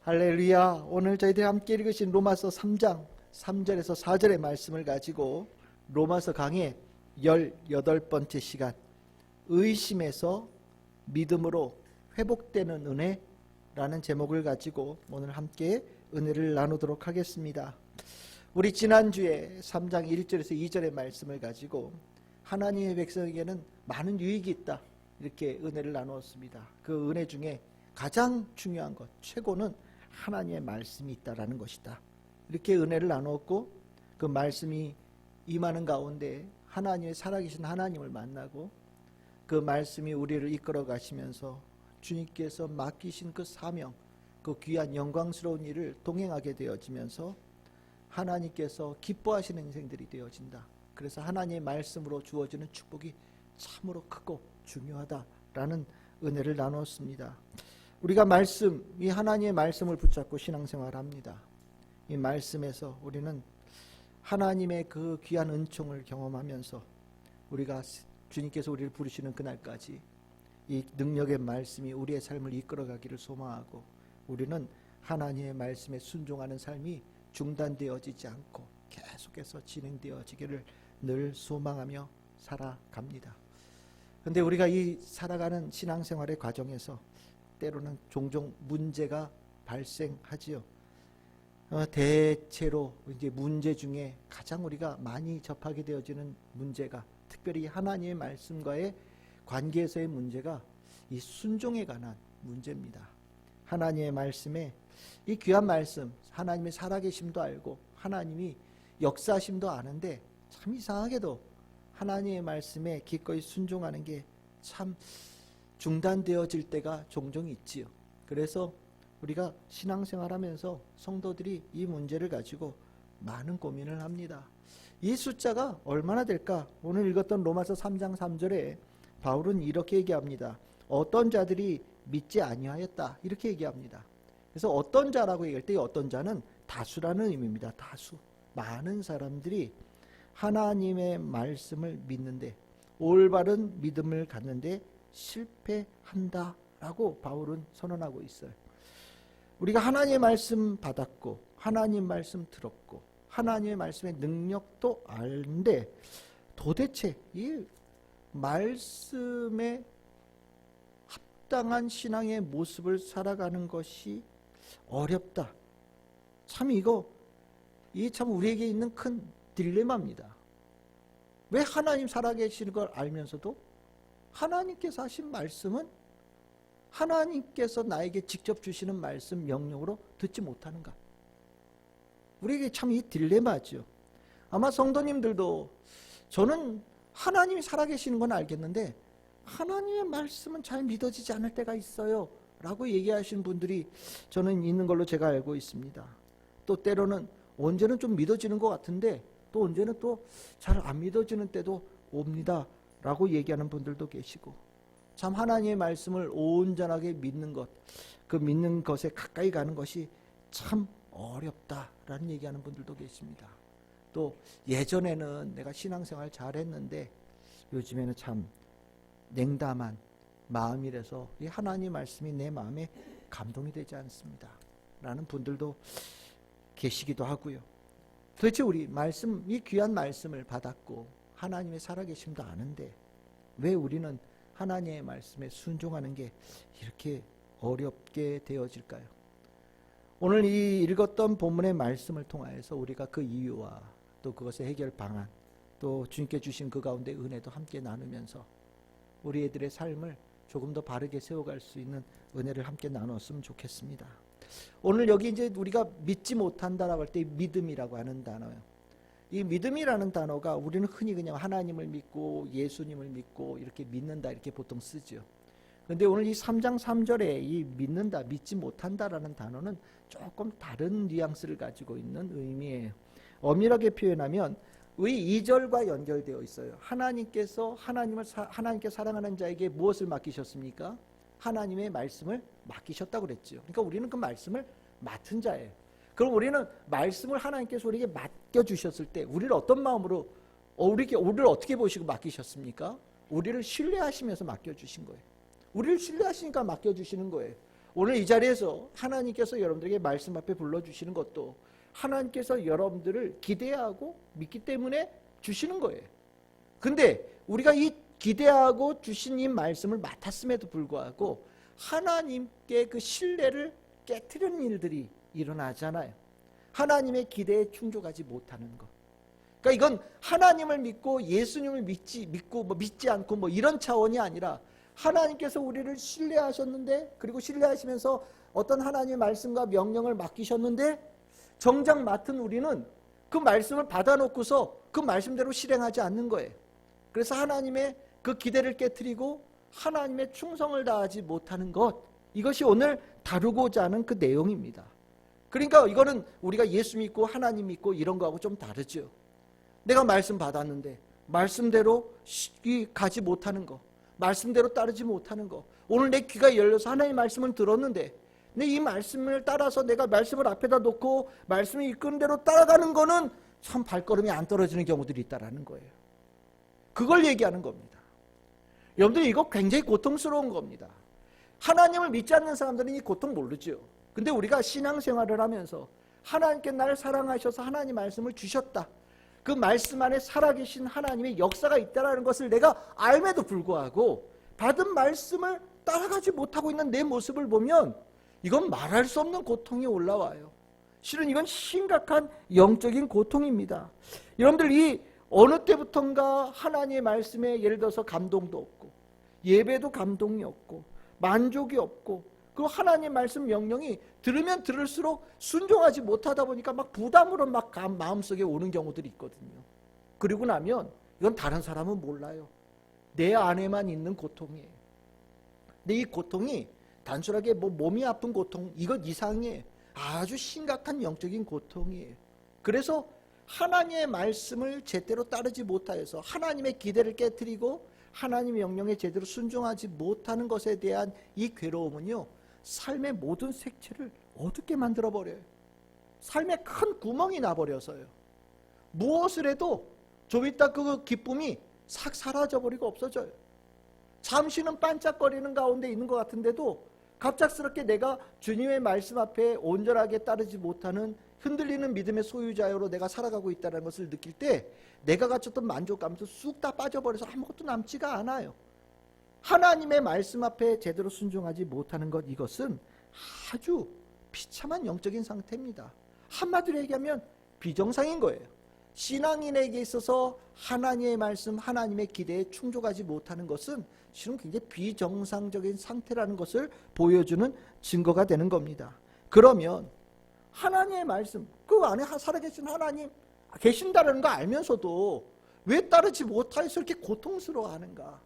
할렐루야. 오늘 저희들이 함께 읽으신 로마서 3장 3절에서 4절의 말씀을 가지고 로마서 강의 18번째 시간, 의심에서 믿음으로 회복되는 은혜라는 제목을 가지고 오늘 함께 은혜를 나누도록 하겠습니다. 우리 지난주에 3장 1절에서 2절의 말씀을 가지고 하나님의 백성에게는 많은 유익이 있다, 이렇게 은혜를 나누었습니다. 그 은혜 중에 가장 중요한 것, 최고는 하나님의 말씀이 있다라는 것이다, 이렇게 은혜를 나누었고, 그 말씀이 임하는 가운데 하나님의 살아계신 하나님을 만나고 그 말씀이 우리를 이끌어 가시면서 주님께서 맡기신 그 사명, 그 귀한 영광스러운 일을 동행하게 되어지면서 하나님께서 기뻐하시는 인생들이 되어진다. 그래서 하나님의 말씀으로 주어지는 축복이 참으로 크고 중요하다라는 은혜를 나누었습니다. 우리가 이 하나님의 말씀을 붙잡고 신앙생활을 합니다. 이 말씀에서 우리는 하나님의 그 귀한 은총을 경험하면서 우리가 주님께서 우리를 부르시는 그날까지 이 능력의 말씀이 우리의 삶을 이끌어가기를 소망하고, 우리는 하나님의 말씀에 순종하는 삶이 중단되어지지 않고 계속해서 진행되어지기를 늘 소망하며 살아갑니다. 그런데 우리가 이 살아가는 신앙생활의 과정에서 때로는 종종 문제가 발생하지요. 대체로 이제 문제 중에 가장 우리가 많이 접하게 되어지는 문제가, 특별히 하나님의 말씀과의 관계에서의 문제가 이 순종에 관한 문제입니다. 하나님의 말씀에, 이 귀한 말씀, 하나님의 살아계심도 알고 하나님이 역사하심도 아는데 참 이상하게도 하나님의 말씀에 기꺼이 순종하는 게 참 중단되어질 때가 종종 있지요. 그래서 우리가 신앙생활하면서 성도들이 이 문제를 가지고 많은 고민을 합니다. 이 숫자가 얼마나 될까? 오늘 읽었던 로마서 3장 3절에 바울은 이렇게 얘기합니다. 어떤 자들이 믿지 아니하였다, 이렇게 얘기합니다. 그래서 어떤 자라고 얘기할 때 어떤 자는 다수라는 의미입니다. 다수, 많은 사람들이 하나님의 말씀을 믿는데, 올바른 믿음을 갖는데 실패한다라고 바울은 선언하고 있어요. 우리가 하나님의 말씀 받았고 하나님 말씀 들었고 하나님의 말씀의 능력도 아는데 도대체 이 말씀에 합당한 신앙의 모습을 살아가는 것이 어렵다. 참 이게 참 우리에게 있는 큰 딜레마입니다. 왜 하나님 살아계시는 걸 알면서도 하나님께서 하신 말씀은 하나님께서 나에게 직접 주시는 말씀 명령으로 듣지 못하는가? 우리에게 참 이 딜레마죠. 아마 성도님들도 저는 하나님이 살아계시는 건 알겠는데 하나님의 말씀은 잘 믿어지지 않을 때가 있어요 라고 얘기하시는 분들이 저는 있는 걸로 제가 알고 있습니다. 또 때로는 언제는 좀 믿어지는 것 같은데 또 언제는 또 잘 안 믿어지는 때도 옵니다 라고 얘기하는 분들도 계시고, 참 하나님의 말씀을 온전하게 믿는 것, 그 믿는 것에 가까이 가는 것이 참 어렵다라는 얘기하는 분들도 계십니다. 또 예전에는 내가 신앙생활 잘했는데 요즘에는 참 냉담한 마음이라서 이 하나님 말씀이 내 마음에 감동이 되지 않습니다 라는 분들도 계시기도 하고요. 도대체 우리 이 귀한 말씀을 받았고 하나님의 살아계심도 아는데 왜 우리는 하나님의 말씀에 순종하는 게 이렇게 어렵게 되어질까요? 오늘 이 읽었던 본문의 말씀을 통하여서 우리가 그 이유와 또 그것의 해결 방안, 또 주님께 주신 그 가운데 은혜도 함께 나누면서 우리 애들의 삶을 조금 더 바르게 세워갈 수 있는 은혜를 함께 나눴으면 좋겠습니다. 오늘 여기 이제 우리가 믿지 못한다라고 할 때 믿음이라고 하는 단어예요. 이 믿음이라는 단어가 우리는 흔히 그냥 하나님을 믿고 예수님을 믿고 이렇게 믿는다, 이렇게 보통 쓰죠. 그런데 오늘 이 3장 3절에 이 믿는다, 믿지 못한다라는 단어는 조금 다른 뉘앙스를 가지고 있는 의미예요. 엄밀하게 표현하면 의 2절과 연결되어 있어요. 하나님께 사랑하는 자에게 무엇을 맡기셨습니까? 하나님의 말씀을 맡기셨다고 그랬죠. 그러니까 우리는 그 말씀을 맡은 자예요. 그럼 우리는 말씀을 하나님께서 우리에게 맡겨주셨을 때 우리를 어떤 마음으로 우리를 어떻게 보시고 맡기셨습니까? 우리를 신뢰하시면서 맡겨주신 거예요. 우리를 신뢰하시니까 맡겨주시는 거예요. 오늘 이 자리에서 하나님께서 여러분들에게 말씀 앞에 불러주시는 것도 하나님께서 여러분들을 기대하고 믿기 때문에 주시는 거예요. 근데 우리가 이 기대하고 주신 이 말씀을 맡았음에도 불구하고 하나님께 그 신뢰를 깨트리는 일들이 일어나잖아요. 하나님의 기대에 충족하지 못하는 것. 그러니까 이건 하나님을 믿고 예수님을 믿고 믿지 않고 이런 차원이 아니라 하나님께서 우리를 신뢰하셨는데, 그리고 신뢰하시면서 어떤 하나님의 말씀과 명령을 맡기셨는데 정작 맡은 우리는 그 말씀을 받아놓고서 그 말씀대로 실행하지 않는 거예요. 그래서 하나님의 그 기대를 깨트리고 하나님의 충성을 다하지 못하는 것, 이것이 오늘 다루고자 하는 그 내용입니다. 그러니까 이거는 우리가 예수 믿고 하나님 믿고 이런 거하고 좀 다르죠. 내가 말씀 받았는데 말씀대로 가지 못하는 거, 말씀대로 따르지 못하는 거. 오늘 내 귀가 열려서 하나님의 말씀을 들었는데 내 이 말씀을 따라서 내가 말씀을 앞에다 놓고 말씀이 이끄는 대로 따라가는 거는 참 발걸음이 안 떨어지는 경우들이 있다라는 거예요. 그걸 얘기하는 겁니다. 여러분들 이거 굉장히 고통스러운 겁니다. 하나님을 믿지 않는 사람들은 이 고통 모르죠. 근데 우리가 신앙생활을 하면서 하나님께 나를 사랑하셔서 하나님 말씀을 주셨다, 그 말씀 안에 살아계신 하나님의 역사가 있다는 것을 내가 알매도 불구하고 받은 말씀을 따라가지 못하고 있는 내 모습을 보면 이건 말할 수 없는 고통이 올라와요. 실은 이건 심각한 영적인 고통입니다. 여러분들 이 어느 때부턴가 하나님의 말씀에 예를 들어서 감동도 없고 예배도 감동이 없고 만족이 없고 그 하나님의 말씀 명령이 들으면 들을수록 순종하지 못하다 보니까 막 부담으로 막 마음속에 오는 경우들이 있거든요. 그리고 나면 이건 다른 사람은 몰라요. 내 안에만 있는 고통이에요. 근데 이 고통이 단순하게 몸이 아픈 고통, 이것 이상의 아주 심각한 영적인 고통이에요. 그래서 하나님의 말씀을 제대로 따르지 못하여서 하나님의 기대를 깨트리고 하나님의 명령에 제대로 순종하지 못하는 것에 대한 이 괴로움은요, 삶의 모든 색채를 어둡게 만들어버려요. 삶에 큰 구멍이 나버려서요. 무엇을 해도 좀 이따 그 기쁨이 싹 사라져버리고 없어져요. 잠시는 반짝거리는 가운데 있는 것 같은데도 갑작스럽게 내가 주님의 말씀 앞에 온전하게 따르지 못하는 흔들리는 믿음의 소유자로 내가 살아가고 있다는 것을 느낄 때 내가 가졌던 만족감도 쑥 다 빠져버려서 아무것도 남지가 않아요. 하나님의 말씀 앞에 제대로 순종하지 못하는 것, 이것은 아주 비참한 영적인 상태입니다. 한마디로 얘기하면 비정상인 거예요. 신앙인에게 있어서 하나님의 말씀, 하나님의 기대에 충족하지 못하는 것은 실은 굉장히 비정상적인 상태라는 것을 보여주는 증거가 되는 겁니다. 그러면 하나님의 말씀, 그 안에 살아계신 하나님 계신다는 거 알면서도 왜 따르지 못하여서 이렇게 고통스러워하는가?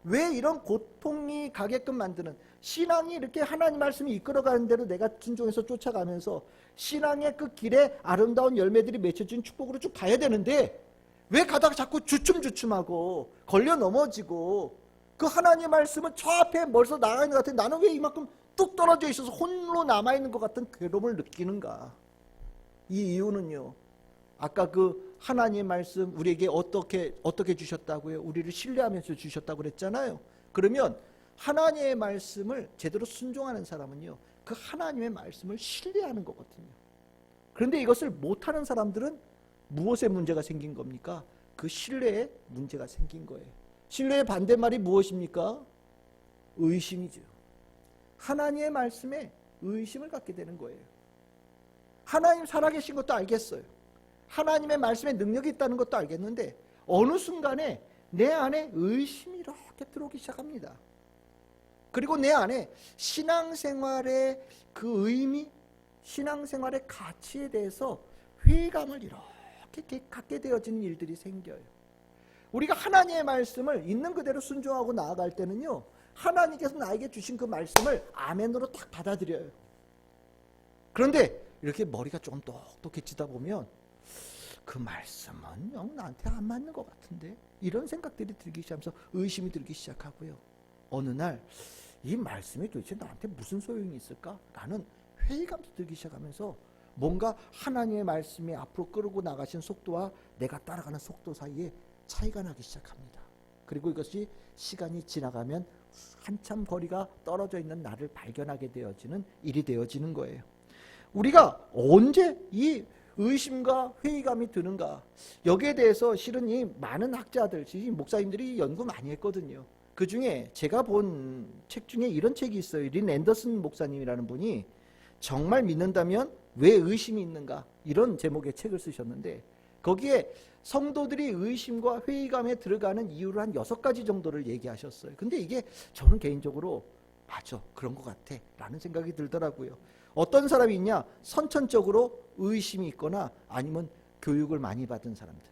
왜 이런 고통이 가게끔 만드는, 신앙이 이렇게 하나님 말씀이 이끌어가는 대로 내가 순종해서 쫓아가면서 신앙의 그 길에 아름다운 열매들이 맺혀진 축복으로 쭉 가야 되는데 왜 가다가 자꾸 주춤주춤하고 걸려 넘어지고 그 하나님의 말씀은 저 앞에 멀리서 나가 있는 것 같은데 나는 왜 이만큼 뚝 떨어져 있어서 홀로 남아있는 것 같은 괴로움을 느끼는가? 이 이유는요, 아까 그 하나님의 말씀 우리에게 어떻게 주셨다고요? 우리를 신뢰하면서 주셨다고 그랬잖아요. 그러면 하나님의 말씀을 제대로 순종하는 사람은요, 그 하나님의 말씀을 신뢰하는 거거든요. 그런데 이것을 못하는 사람들은 무엇에 문제가 생긴 겁니까? 그 신뢰에 문제가 생긴 거예요. 신뢰의 반대말이 무엇입니까? 의심이죠. 하나님의 말씀에 의심을 갖게 되는 거예요. 하나님 살아계신 것도 알겠어요. 하나님의 말씀에 능력이 있다는 것도 알겠는데 어느 순간에 내 안에 의심이 이렇게 들어오기 시작합니다. 그리고 내 안에 신앙생활의 그 의미, 신앙생활의 가치에 대해서 회의감을 이렇게 갖게 되어지는 일들이 생겨요. 우리가 하나님의 말씀을 있는 그대로 순종하고 나아갈 때는요, 하나님께서 나에게 주신 그 말씀을 아멘으로 딱 받아들여요. 그런데 이렇게 머리가 조금 똑똑해지다 보면 그 말씀은 영 나한테 안 맞는 것 같은데, 이런 생각들이 들기 시작하면서 의심이 들기 시작하고요. 어느 날 이 말씀이 도대체 나한테 무슨 소용이 있을까? 라는 회의감도 들기 시작하면서 뭔가 하나님의 말씀이 앞으로 끌고 나가신 속도와 내가 따라가는 속도 사이에 차이가 나기 시작합니다. 그리고 이것이 시간이 지나가면 한참 거리가 떨어져 있는 나를 발견하게 되어지는 일이 되어지는 거예요. 우리가 언제 이 의심과 회의감이 드는가? 여기에 대해서 실은 이 많은 학자들, 목사님들이 연구 많이 했거든요. 그 중에 제가 본 책 중에 이런 책이 있어요. 린 앤더슨 목사님이라는 분이 정말 믿는다면 왜 의심이 있는가? 이런 제목의 책을 쓰셨는데 거기에 성도들이 의심과 회의감에 들어가는 이유를 한 6가지 정도를 얘기하셨어요. 근데 이게 저는 개인적으로 맞아, 그런 것 같아 라는 생각이 들더라고요. 어떤 사람이 있냐? 선천적으로 의심이 있거나 아니면 교육을 많이 받은 사람들,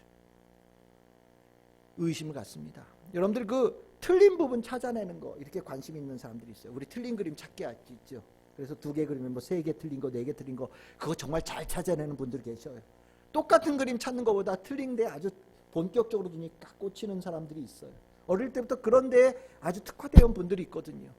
의심을 갖습니다. 여러분들 그 틀린 부분 찾아내는 거 이렇게 관심 있는 사람들이 있어요. 우리 틀린 그림 찾기 있죠. 그래서 2개 그리면 뭐 3개 틀린 거, 4개 틀린 거, 그거 정말 잘 찾아내는 분들 계셔요. 똑같은 그림 찾는 것보다 틀린 데 아주 본격적으로 눈이 딱 꽂히는 사람들이 있어요. 어릴 때부터 그런 데에 아주 특화되어 온 분들이 있거든요.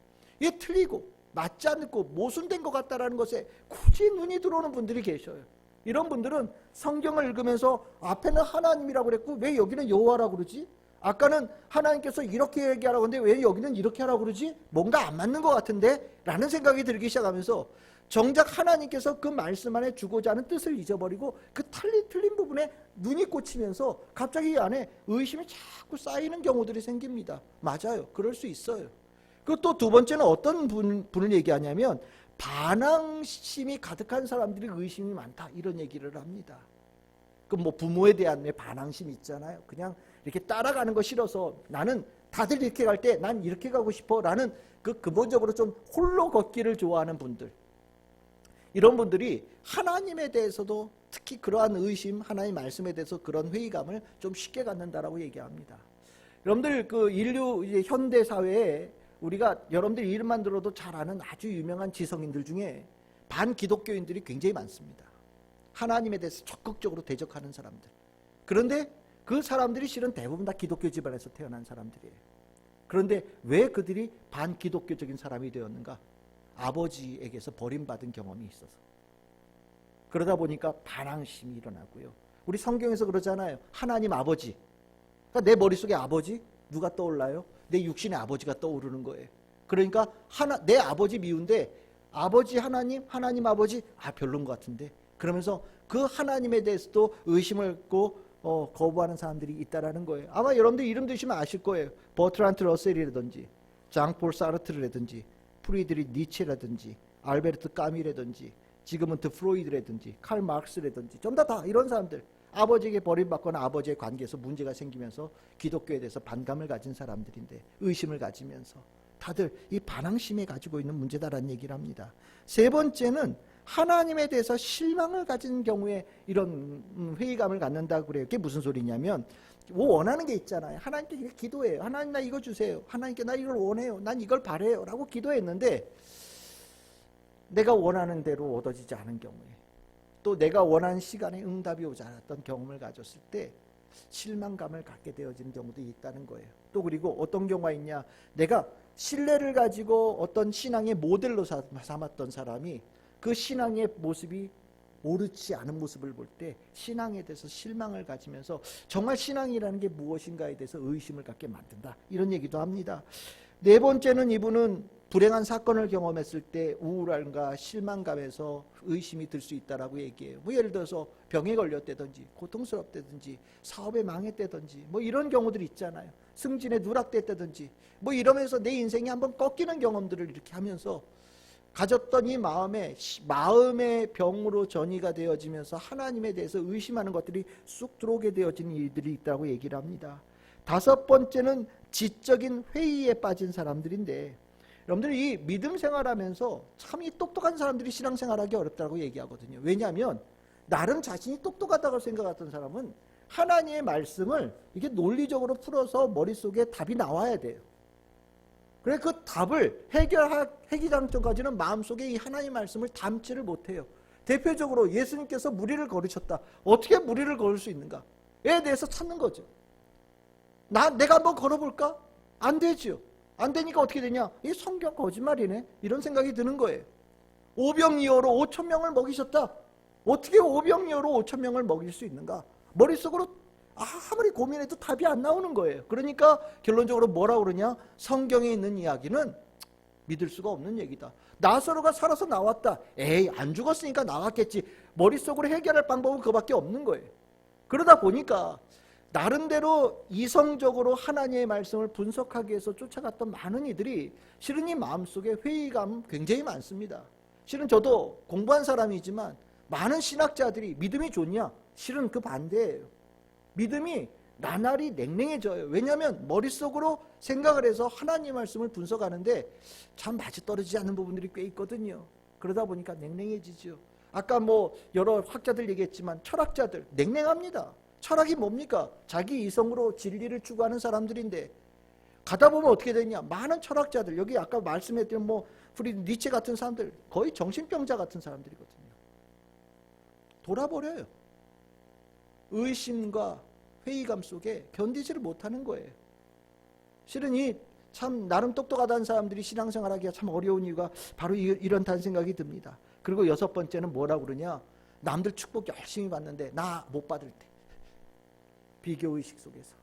이게 틀리고 맞지 않고 모순된 것 같다라는 것에 굳이 눈이 들어오는 분들이 계셔요. 이런 분들은 성경을 읽으면서 앞에는 하나님이라고 그랬고 왜 여기는 여호와라고 그러지? 아까는 하나님께서 이렇게 얘기하라고 하는데 왜 여기는 이렇게 하라고 그러지? 뭔가 안 맞는 것 같은데? 라는 생각이 들기 시작하면서 정작 하나님께서 그 말씀 안에 주고자 하는 뜻을 잊어버리고 그 틀린 부분에 눈이 꽂히면서 갑자기 이 안에 의심이 자꾸 쌓이는 경우들이 생깁니다. 맞아요. 그럴 수 있어요. 그리고 또 2번째는 어떤 분을 얘기하냐면 반항심이 가득한 사람들이 의심이 많다 이런 얘기를 합니다. 그 뭐 부모에 대한 반항심이 있잖아요. 그냥 이렇게 따라가는 거 싫어서 나는 다들 이렇게 갈 때 난 이렇게 가고 싶어 라는 그 근본적으로 좀 홀로 걷기를 좋아하는 분들, 이런 분들이 하나님에 대해서도 특히 그러한 의심, 하나님 말씀에 대해서 그런 회의감을 좀 쉽게 갖는다라고 얘기합니다. 여러분들 그 인류 이제 현대 사회에 우리가 여러분들 이름만 들어도 잘 아는 아주 유명한 지성인들 중에 반기독교인들이 굉장히 많습니다. 하나님에 대해서 적극적으로 대적하는 사람들. 그런데 그 사람들이 실은 대부분 다 기독교 집안에서 태어난 사람들이에요. 그런데 왜 그들이 반기독교적인 사람이 되었는가? 아버지에게서 버림받은 경험이 있어서. 그러다 보니까 반항심이 일어나고요. 우리 성경에서 그러잖아요. 하나님 아버지. 그러니까 내 머릿속에 아버지 누가 떠올라요? 내 육신의 아버지가 떠오르는 거예요. 그러니까 내 아버지 미운데 아버지 하나님, 하나님 아버지 별론 것 같은데, 그러면서 그 하나님에 대해서도 의심을 갖고 거부하는 사람들이 있다라는 거예요. 아마 여러분들 이름 드시면 아실 거예요. 버트란트 러셀이라든지 장폴 사르트르라든지 프리드리 니체라든지 알베르트 까미라든지 지그문트 프로이드라든지 칼 마르크스라든지 전부 다 이런 사람들, 아버지에게 버림받거나 아버지의 관계에서 문제가 생기면서 기독교에 대해서 반감을 가진 사람들인데 의심을 가지면서 다들 이 반항심에 가지고 있는 문제다라는 얘기를 합니다. 3번째는 하나님에 대해서 실망을 가진 경우에 이런 회의감을 갖는다고 그래요. 그게 무슨 소리냐면 뭐 원하는 게 있잖아요. 하나님께 기도해요. 하나님 나 이거 주세요. 하나님께 나 이걸 원해요. 난 이걸 바래요 라고 기도했는데 내가 원하는 대로 얻어지지 않은 경우에, 또 내가 원하는 시간에 응답이 오지 않았던 경험을 가졌을 때 실망감을 갖게 되어지는 경우도 있다는 거예요. 또 그리고 어떤 경우가 있냐, 내가 신뢰를 가지고 어떤 신앙의 모델로 삼았던 사람이 그 신앙의 모습이 옳지 않은 모습을 볼 때 신앙에 대해서 실망을 가지면서 정말 신앙이라는 게 무엇인가에 대해서 의심을 갖게 만든다, 이런 얘기도 합니다. 4번째는 이분은 불행한 사건을 경험했을 때 우울함과 실망감에서 의심이 들 수 있다라고 얘기해요. 뭐 예를 들어서 병에 걸렸다든지 고통스럽다든지 사업에 망했다든지 뭐 이런 경우들이 있잖아요. 승진에 누락됐다든지 뭐 이러면서 내 인생이 한번 꺾이는 경험들을 이렇게 하면서 가졌던 이 마음의 병으로 전이가 되어지면서 하나님에 대해서 의심하는 것들이 쑥 들어오게 되어지는 일들이 있다고 얘기를 합니다. 5번째는 지적인 회의에 빠진 사람들인데, 여러분들 이 믿음 생활하면서 참 이 똑똑한 사람들이 신앙생활하기 어렵다고 얘기하거든요. 왜냐하면 나름 자신이 똑똑하다고 생각했던 사람은 하나님의 말씀을 이게 논리적으로 풀어서 머릿속에 답이 나와야 돼요. 그래 그 답을 해결하기 전까지는 마음속에 이 하나님의 말씀을 담지를 못해요. 대표적으로 예수님께서 무리를 걸으셨다. 어떻게 무리를 걸을 수 있는가에 대해서 찾는 거죠. 내가 한번 걸어볼까? 안 되죠. 안 되니까 어떻게 되냐? 이 성경 거짓말이네, 이런 생각이 드는 거예요. 오병이어로 5,000명을 먹이셨다. 어떻게 오병이어로 5,000명을 먹일 수 있는가? 머릿속으로 아무리 고민해도 답이 안 나오는 거예요. 그러니까 결론적으로 뭐라고 그러냐? 성경에 있는 이야기는 믿을 수가 없는 얘기다. 나사로가 살아서 나왔다. 에이, 안 죽었으니까 나왔겠지. 머릿속으로 해결할 방법은 그거밖에 없는 거예요. 그러다 보니까 나름대로 이성적으로 하나님의 말씀을 분석하기 위해서 쫓아갔던 많은 이들이 실은 이 마음속에 회의감 굉장히 많습니다. 실은 저도 공부한 사람이지만 많은 신학자들이 믿음이 좋냐? 실은 그 반대예요. 믿음이 나날이 냉랭해져요. 왜냐하면 머릿속으로 생각을 해서 하나님 말씀을 분석하는데 참 맞아떨어지지 않는 부분들이 꽤 있거든요. 그러다 보니까 냉랭해지죠. 아까 여러 학자들 얘기했지만 철학자들 냉랭합니다. 철학이 뭡니까? 자기 이성으로 진리를 추구하는 사람들인데 가다 보면 어떻게 되냐? 많은 철학자들, 여기 아까 말씀했던 프리드 니체 같은 사람들 거의 정신병자 같은 사람들이거든요. 돌아버려요. 의심과 회의감 속에 견디지를 못하는 거예요. 실은 이 참 나름 똑똑하다는 사람들이 신앙생활하기가 참 어려운 이유가 바로 이런다는 생각이 듭니다. 그리고 6번째는 뭐라고 그러냐? 남들 축복 열심히 받는데 나 못 받을 때. 비교의식 속에서.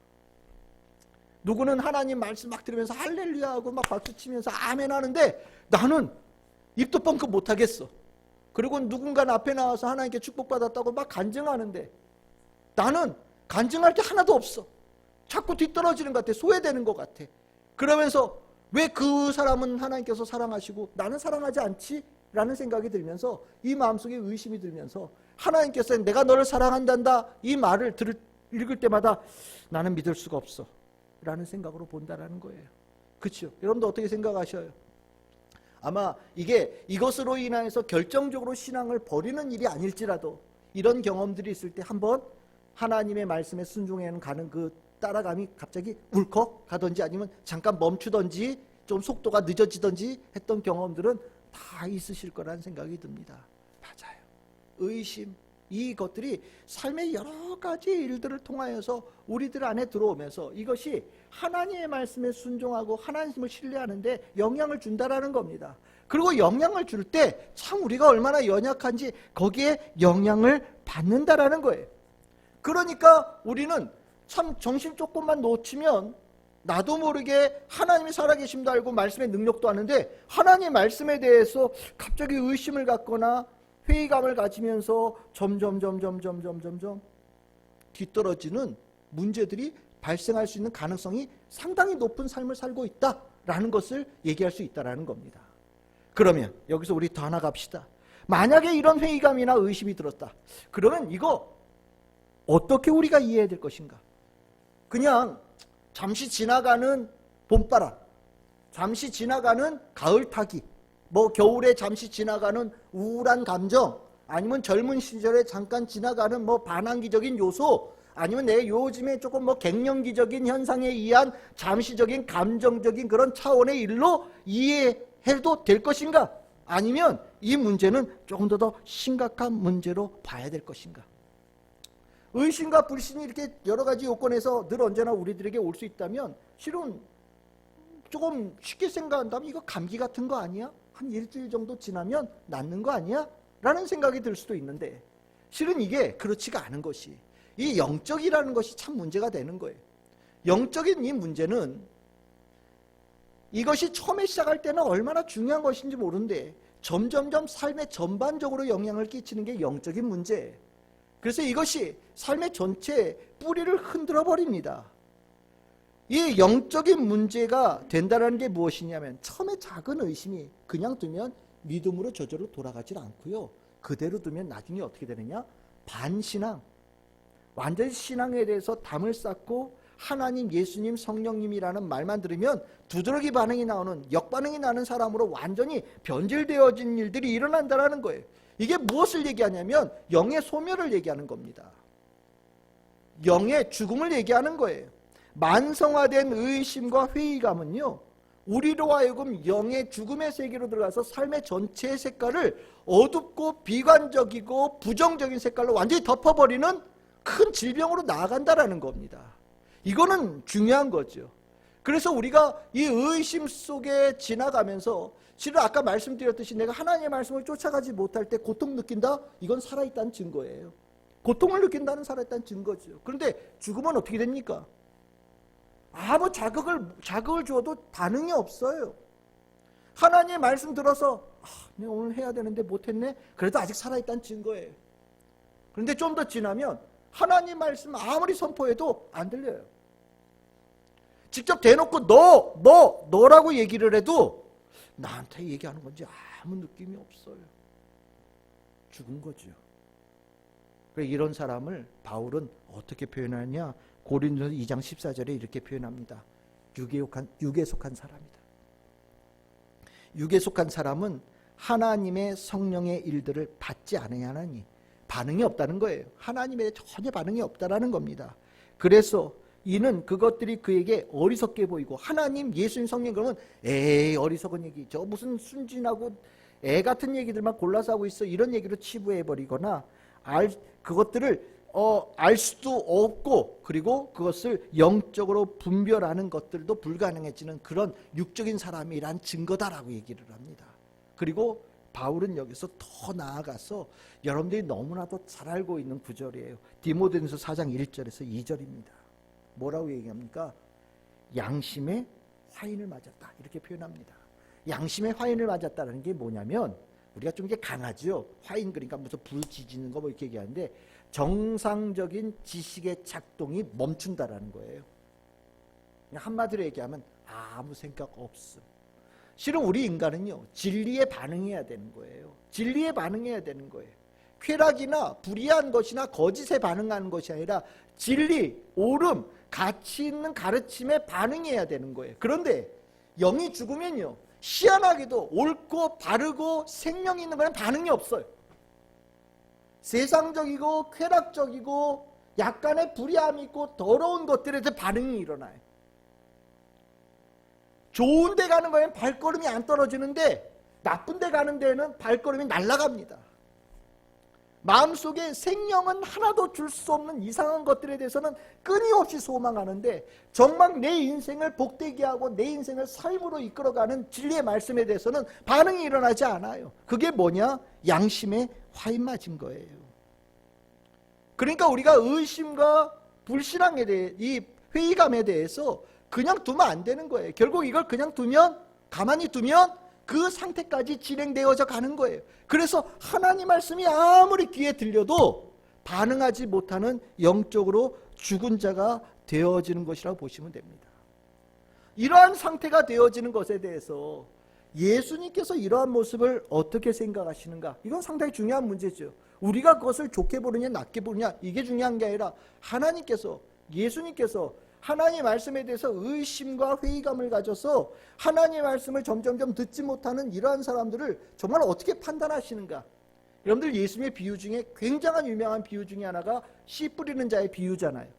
누구는 하나님 말씀 막 들으면서 할렐루야 하고 막 박수 치면서 아멘 하는데 나는 입도 뻥끗 못하겠어. 그리고 누군가 앞에 나와서 하나님께 축복받았다고 막 간증하는데 나는 간증할 게 하나도 없어. 자꾸 뒤떨어지는 것 같아. 소외되는 것 같아. 그러면서 왜 그 사람은 하나님께서 사랑하시고 나는 사랑하지 않지? 라는 생각이 들면서 이 마음속에 의심이 들면서 하나님께서 내가 너를 사랑한단다 이 말을 읽을 때마다 나는 믿을 수가 없어 라는 생각으로 본다라는 거예요. 그렇죠? 여러분도 어떻게 생각하셔요? 아마 이것으로 인해서 결정적으로 신앙을 버리는 일이 아닐지라도 이런 경험들이 있을 때 한번 하나님의 말씀에 순종해 가는 그 따라감이 갑자기 울컥 가든지 아니면 잠깐 멈추든지 좀 속도가 늦어지든지 했던 경험들은 다 있으실 거라는 생각이 듭니다. 맞아요. 의심, 이것들이 삶의 여러 가지 일들을 통하여서 우리들 안에 들어오면서 이것이 하나님의 말씀에 순종하고 하나님을 신뢰하는데 영향을 준다라는 겁니다. 그리고 영향을 줄 때 참 우리가 얼마나 연약한지 거기에 영향을 받는다라는 거예요. 그러니까 우리는 참 정신 조금만 놓치면 나도 모르게 하나님이 살아계심도 알고 말씀의 능력도 아는데 하나님의 말씀에 대해서 갑자기 의심을 갖거나 회의감을 가지면서 점점 뒤떨어지는 문제들이 발생할 수 있는 가능성이 상당히 높은 삶을 살고 있다라는 것을 얘기할 수 있다라는 겁니다. 그러면 여기서 우리 더 하나 갑시다. 만약에 이런 회의감이나 의심이 들었다. 그러면 이거 어떻게 우리가 이해해야 될 것인가? 그냥 잠시 지나가는 봄바람, 잠시 지나가는 가을 타기, 겨울에 잠시 지나가는 우울한 감정, 아니면 젊은 시절에 잠깐 지나가는 반항기적인 요소, 아니면 내 요즘에 조금 갱년기적인 현상에 의한 잠시적인 감정적인 그런 차원의 일로 이해해도 될 것인가? 아니면 이 문제는 조금 더 심각한 문제로 봐야 될 것인가? 의심과 불신이 이렇게 여러 가지 요건에서 늘 언제나 우리들에게 올 수 있다면 실은 조금 쉽게 생각한다면 이거 감기 같은 거 아니야? 한 일주일 정도 지나면 낫는 거 아니야? 라는 생각이 들 수도 있는데 실은 이게 그렇지가 않은 것이 이 영적이라는 것이 참 문제가 되는 거예요. 영적인 이 문제는 이것이 처음에 시작할 때는 얼마나 중요한 것인지 모르는데 점점점 삶에 전반적으로 영향을 끼치는 게 영적인 문제예요. 그래서 이것이 삶의 전체에 뿌리를 흔들어 버립니다. 이 영적인 문제가 된다는 게 무엇이냐면 처음에 작은 의심이 그냥 두면 믿음으로 저절로 돌아가질 않고요. 그대로 두면 나중에 어떻게 되느냐? 반신앙, 완전히 신앙에 대해서 담을 쌓고 하나님, 예수님, 성령님이라는 말만 들으면 두드러기 반응이 나오는 역반응이 나는 사람으로 완전히 변질되어진 일들이 일어난다는 거예요. 이게 무엇을 얘기하냐면 영의 소멸을 얘기하는 겁니다. 영의 죽음을 얘기하는 거예요. 만성화된 의심과 회의감은요, 우리로 하여금 영의 죽음의 세계로 들어가서 삶의 전체의 색깔을 어둡고 비관적이고 부정적인 색깔로 완전히 덮어버리는 큰 질병으로 나아간다라는 겁니다. 이거는 중요한 거죠. 그래서 우리가 이 의심 속에 지나가면서 실은 아까 말씀드렸듯이 내가 하나님의 말씀을 쫓아가지 못할 때 고통 느낀다? 이건 살아있다는 증거예요. 고통을 느낀다는 살아있다는 증거죠. 그런데 죽으면 어떻게 됩니까? 아무 자극을 주어도 반응이 없어요. 하나님의 말씀 들어서 내가 오늘 해야 되는데 못했네? 그래도 아직 살아있다는 증거예요. 그런데 좀 더 지나면 하나님 말씀 아무리 선포해도 안 들려요. 직접 대놓고 너라고 얘기를 해도 나한테 얘기하는 건지 아무 느낌이 없어요. 죽은 거죠. 이런 사람을 바울은 어떻게 표현하냐? 고린도서 2장 14절에 이렇게 표현합니다. 육에 속한 사람이다. 육에 속한 사람은 하나님의 성령의 일들을 받지 않으니 반응이 없다는 거예요. 하나님에 전혀 반응이 없다라는 겁니다. 그래서 이는 그것들이 그에게 어리석게 보이고 하나님, 예수님, 성령 그러면 에이 어리석은 얘기, 저 무슨 순진하고 애 같은 얘기들만 골라서 하고 있어, 이런 얘기로 치부해버리거나 그것들을 알 수도 없고, 그리고 그것을 영적으로 분별하는 것들도 불가능해지는 그런 육적인 사람이란 증거다라고 얘기를 합니다. 그리고 바울은 여기서 더 나아가서 여러분들이 너무나도 잘 알고 있는 구절이에요. 디모데전서 4장 1절에서 2절입니다. 뭐라고 얘기합니까? 양심의 화인을 맞았다, 이렇게 표현합니다. 양심의 화인을 맞았다는 게 뭐냐면, 우리가 좀 이게 강하죠. 화인 그러니까 무슨 불 지지는 거 뭐 이렇게 얘기하는데, 정상적인 지식의 작동이 멈춘다라는 거예요. 한마디로 얘기하면 아무 생각 없음. 실은 우리 인간은요, 진리에 반응해야 되는 거예요. 진리에 반응해야 되는 거예요. 쾌락이나 불의한 것이나 거짓에 반응하는 것이 아니라 진리, 옳음, 가치 있는 가르침에 반응해야 되는 거예요. 그런데 영이 죽으면요, 희한하게도 옳고 바르고 생명 있는 거는 반응이 없어요. 세상적이고 쾌락적이고 약간의 불의함이 있고 더러운 것들에 대해 반응이 일어나요. 좋은 데 가는 거에는 발걸음이 안 떨어지는데 나쁜 데 가는 데는 발걸음이 날아갑니다. 마음속에 생명은 하나도 줄 수 없는 이상한 것들에 대해서는 끊임없이 소망하는데, 정말 내 인생을 복되게 하고 내 인생을 삶으로 이끌어가는 진리의 말씀에 대해서는 반응이 일어나지 않아요. 그게 뭐냐? 양심에 화인 맞은 거예요. 그러니까 우리가 의심과 불신앙에 대해, 이 회의감에 대해서 그냥 두면 안 되는 거예요. 결국 이걸 그냥 가만히 두면 그 상태까지 진행되어져 가는 거예요. 그래서 하나님 말씀이 아무리 귀에 들려도 반응하지 못하는 영적으로 죽은 자가 되어지는 것이라고 보시면 됩니다. 이러한 상태가 되어지는 것에 대해서 예수님께서 이러한 모습을 어떻게 생각하시는가? 이건 상당히 중요한 문제죠. 우리가 그것을 좋게 보느냐 나쁘게 보느냐 이게 중요한 게 아니라, 하나님께서, 예수님께서 하나님의 말씀에 대해서 의심과 회의감을 가져서 하나님의 말씀을 점점점 듣지 못하는 이러한 사람들을 정말 어떻게 판단하시는가? 여러분들, 예수님의 비유 중에 굉장한 유명한 비유 중에 하나가 씨 뿌리는 자의 비유잖아요.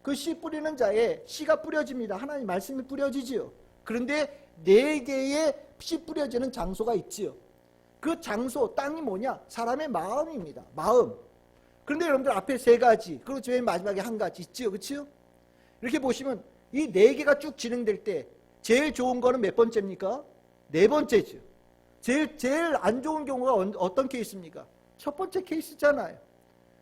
그 씨 뿌리는 자의 씨가 뿌려집니다. 하나님 말씀이 뿌려지지요. 그런데 4개의 씨 뿌려지는 장소가 있지요. 그 장소, 땅이 뭐냐? 사람의 마음입니다. 마음. 그런데 여러분들 앞에 3가지, 그리고 제일 마지막에 1가지 있지요. 그렇죠? 이렇게 보시면 이 4개가 쭉 진행될 때 제일 좋은 거는 몇 번째입니까? 4번째죠. 제일 안 좋은 경우가 어떤 케이스입니까? 첫 번째 케이스잖아요.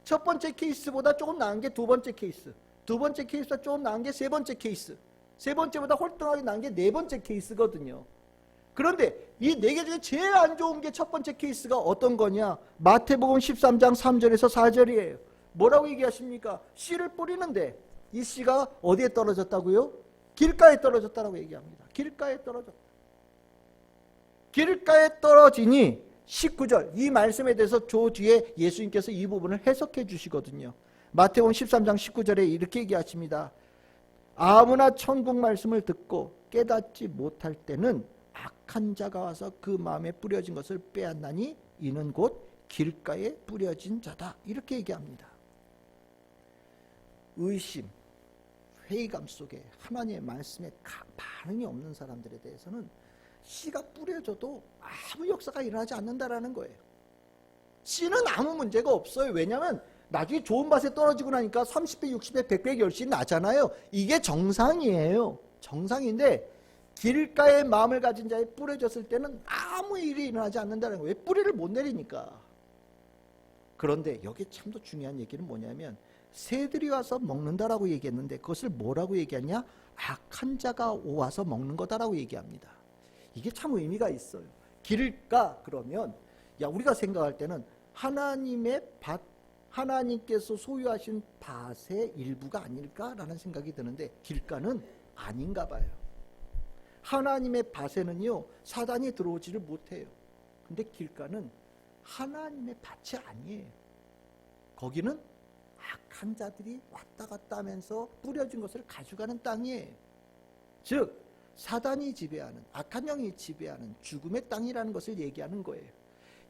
첫 번째 케이스보다 조금 나은 게 2번째 케이스, 2번째 케이스보다 조금 나은 게 3번째 케이스, 3번째보다 홀등하게 나은 게 4번째 케이스거든요. 그런데 이 4개 중에 제일 안 좋은 게 첫 번째 케이스가 어떤 거냐? 마태복음 13장 3절에서 4절이에요. 뭐라고 얘기하십니까? 씨를 뿌리는데 이 씨가 어디에 떨어졌다고요? 길가에 떨어졌다라고 얘기합니다. 길가에 떨어졌다. 길가에 떨어지니 19절, 이 말씀에 대해서 저 뒤에 예수님께서 이 부분을 해석해 주시거든요. 마태복음 13장 19절에 이렇게 얘기하십니다. 아무나 천국 말씀을 듣고 깨닫지 못할 때는 악한 자가 와서 그 마음에 뿌려진 것을 빼앗나니 이는 곧 길가에 뿌려진 자다. 이렇게 얘기합니다. 의심, 회의감 속에 하나님의 말씀에 반응이 없는 사람들에 대해서는 씨가 뿌려져도 아무 역사가 일어나지 않는다라는 거예요. 씨는 아무 문제가 없어요. 왜냐하면 나중에 좋은 밭에 떨어지고 나니까 30배, 60배, 100배 결실이 나잖아요. 이게 정상이에요. 정상인데 길가에 마음을 가진 자에 뿌려졌을 때는 아무 일이 일어나지 않는다는 거예요. 왜? 뿌리를 못 내리니까. 그런데 여기 참 더 중요한 얘기는 뭐냐면 새들이 와서 먹는다라고 얘기했는데 그것을 뭐라고 얘기하냐? 악한 자가 와서 먹는 거다라고 얘기합니다. 이게 참 의미가 있어요. 길가 그러면 우리가 생각할 때는 하나님의 밭, 하나님께서 소유하신 밭의 일부가 아닐까라는 생각이 드는데 길가는 아닌가 봐요. 하나님의 밭에는요 사단이 들어오지를 못해요. 근데 길가는 하나님의 밭이 아니에요. 거기는 악한 자들이 왔다 갔다 하면서 뿌려진 것을 가져가는 땅이에요. 즉 사단이 지배하는, 악한 영이 지배하는 죽음의 땅이라는 것을 얘기하는 거예요.